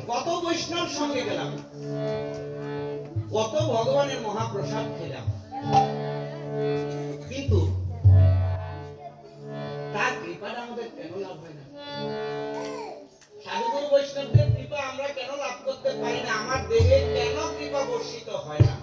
কত বৈষ্ণব সঙ্গে গেলাম, কত ভগবানের মহাপ্রসাদ খেলাম, কিন্তু তার কৃপাটা আমাদের কেন লাভ হয় না? সাধুগুরু বৈষ্ণবদের কৃপা আমরা কেন লাভ করতে পারি না? আমার দেহে কেন কৃপা বর্ষিত হয় না?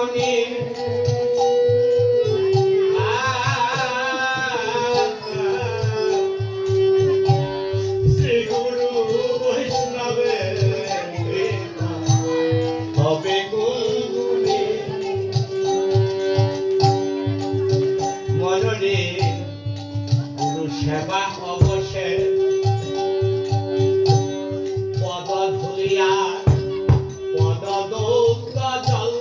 গুণী শ্রী গুরু বৈষ্ণবে হবে গুণী মনরে গুরু সেবা অবশেষ পদ ধুলিয়া পদ দৌত জল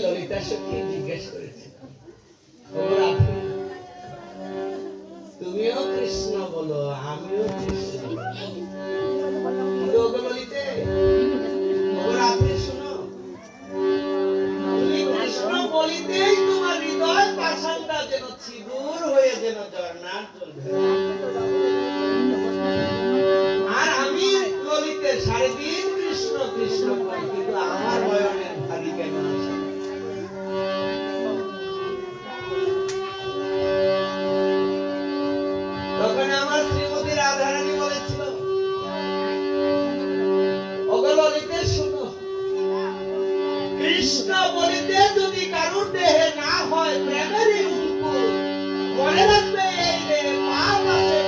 ললিতা সখী জিজ্ঞেস করেছিল, তুমিও কৃষ্ণ বলো, আমিও কৃষ্ণ। ললিতে রাত্রি শোনো, তুমি কৃষ্ণ বলিতেই তোমার হৃদয় পাষাণটা যেন ছিদুর হয়ে যেন ঝর্ণার চলবে। আর আমি ললিতে সারাদিন কৃষ্ণ কৃষ্ণ করি, কিন্তু আমার বয়নের ভারী কেন আসে? তখন আমার শ্রীমতী রাধারানী বলেছিল, ওগো ললিতে শোনো, কৃষ্ণ বলিতে যদি কারুর দেহে না হয় প্রেমের অঙ্কুর, মনে রাখবে এই দেহে পাপ আছে।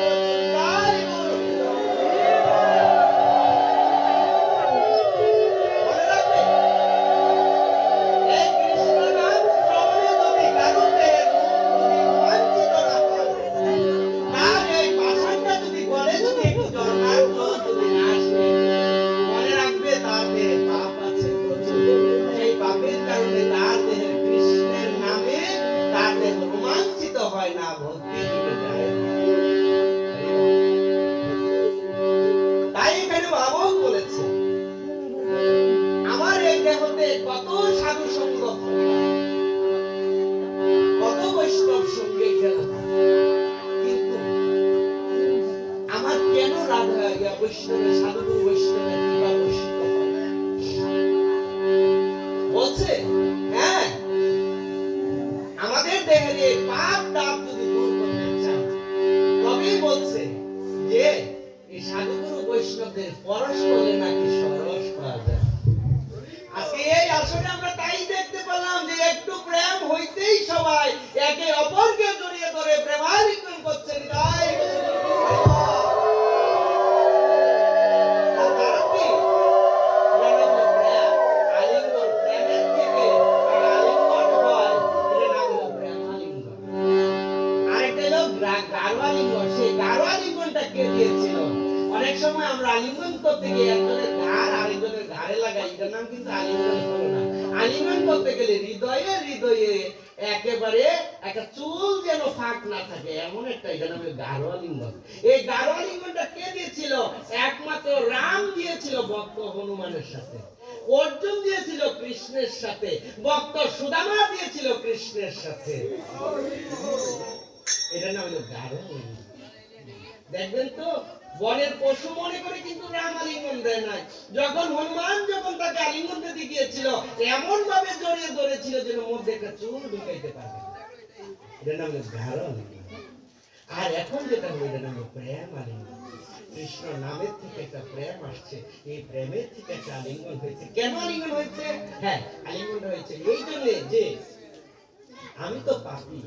কত সাধু সঙ্গ, কত বৈষ্ণব সঙ্গে খেলা, কিন্তু আমার কেন রাধা বৈষ্ণবের সাধুগুরু বৈষ্ণবের কৃপা বর্ষিত হয়? বলছে হ্যাঁ, আমাদের দেহের এই পাপ তাপ যদি দূর করতে চান, তবেই বলছে যে এই সাধুগুরু বৈষ্ণবদের পরশ করলে নাকি সরস পাওয়া যায়। আজকে এই আসলে আমরা তাই দেখতে পেলাম যে একটু প্রেম হইতেই সবাই একে অপরকে জড়িয়ে ধরে প্রেমালিঙ্গন করছে। আরেকটা হলো গারোয়ালিঙ্গন। সেই গারোয়ালিঙ্গনটা কে দিয়েছিল? অনেক সময় আমরা আলিঙ্গন করতে গিয়ে একজনের ঘাড় আরেকজনের ঘাড়ে লাগাই, এটার নাম কিন্তু আলিঙ্গন হলো না। আলিঙ্গন করতে গেলে হৃদয়ে হৃদয়ে একেবারে একটা চুল যেন ফাঁক না থাকে, এমন একটা, এটার নাম গাঢ় আলিঙ্গন। এই গাঢ় আলিঙ্গনটা কে দিয়েছিল? একমাত্র রাম দিয়েছিল ভক্ত হনুমানের সাথে, অর্জুন দিয়েছিল কৃষ্ণের সাথে, ভক্ত সুদামা দিয়েছিল কৃষ্ণের সাথে। এটার নাম হলো গাঢ় আলিঙ্গন। দেখবেন তো বনের পশু মনে করে কিন্তু রাম আলিঙ্গন দেয় নাই। যখন হনুমান যখন তাকে আলিঙ্গন দিতে গিয়েছিল, এমন ভাবে জড়িয়ে ধরেছিল যেন মধ্যে একটা চুল ঢুকাইতে পারবে। এটার নাম হলো গাঢ় আলিঙ্গন। আর এখন যেটা হলো এটার নাম হলো প্রেম আলিঙ্গন। কৃষ্ণ নামের থেকে একটা প্রেম আসছে, এই প্রেমের থেকে একটা আলিঙ্গন হয়েছে। কেন আলিঙ্গন হয়েছে? হ্যাঁ, আলিঙ্গনটা হয়েছে এই জন্য যে আমি তো পাপী,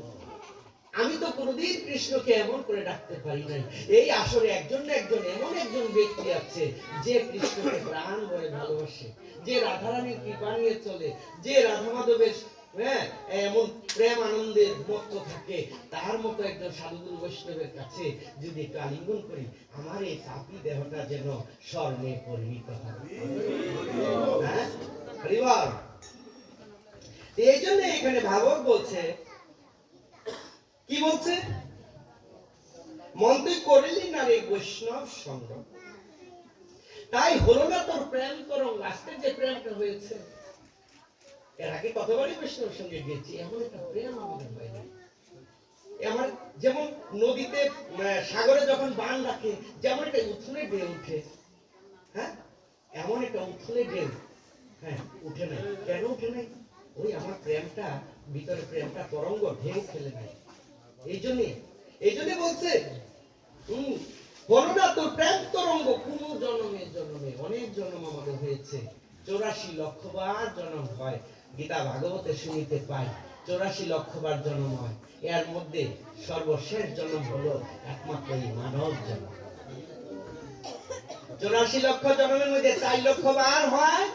আমি তো কোনদিন কৃষ্ণকে এমন করে ডাকতে পারি নাই। এই আসরে একজন না একজন এমন একজন ব্যক্তি আছে যে কৃষ্ণকে প্রাণ ভরে ভালোবাসে, যে রাধারানীর কৃপা নিয়ে চলে, যে রাধা মাধবের এমন প্রেম আনন্দের মত্ত থাকে। তার মতো একজন সাধুগুরু বৈষ্ণবের কাছে যদি একটু আলিঙ্গন করি, আমার এই পাপী দেহটা যেন স্বর্ণে পরিণত হয়। হ্যাঁ, এই জন্য এখানে ভাগবত বলছে, কি বলছে? মন তুই করিলি না রে বৈষ্ণব সঙ্গ, তাই হলো না তোর প্রেম তরঙ্গ। আজকে যে প্রেমটা হয়েছে, এর আগে কতবারই বৈষ্ণব সঙ্গে গেছি, এমন একটা প্রেম আমাদের হয়নি। আমার যেমন নদীতে সাগরে যখন বান রাখে, যেমন একটা উথলে ঢেউ উঠে, হ্যাঁ, এমন একটা উথলে ঢেউ হ্যাঁ উঠে নাই। কেন উঠে নাই? ওই আমার প্রেমটা, ভিতরে প্রেমটা তরঙ্গ ঢেউ খেলে নাই। এই জন্য বলছে বলো না তোর প্রেম তরঙ্গ কোন জন্মে জন্মে, অনেক জন্ম আমাদের হয়েছে, 84 লক্ষবার জন্ম হয়। গীতা ভাগবতে শুনিতে পাই 84 লক্ষবার জন্ম হয়। এর মধ্যে সর্বশেষ জন্ম হলো একমাত্র এই মানব জন্ম। 84 লক্ষ জন্মের মধ্যে 4 লক্ষবার হয়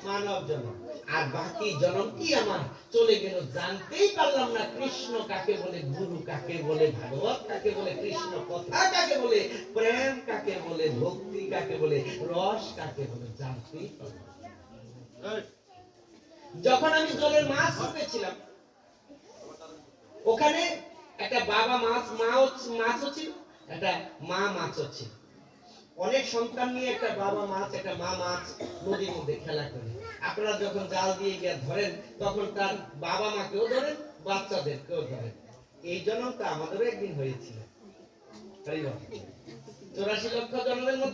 মানব জন্ম। আর বাকি জন্ম কি আমার চলে গেল, জানতেই পারলাম না কৃষ্ণ কাকে বলে, গুরু কাকে বলে, ভাগবত কাকে বলে, কৃষ্ণ কথা কাকে বলে, প্রেম কাকে বলে, ভক্তি কাকে বলে, রস কাকে বলে, জানতেই পারলাম। যখন আমি জলের মাছ ছিলাম, ওখানে একটা বাবা মাছ মাছও ছিল, একটা মা মাছও ছিল। অনেক সন্তান নিয়ে একটা বাবা মাছ একটা মা মাছ নদীর মধ্যে খেলা করে। আপনারা যখন জাল দিয়ে গিয়ে ধরেন, তখন তার বাবা মাকেও ধরেন, বাচ্চাদেরকেও ধরেন। এই জন্য তো আমাদেরও একদিন হয়েছিল। 84 লক্ষ জন্মের মধ্যে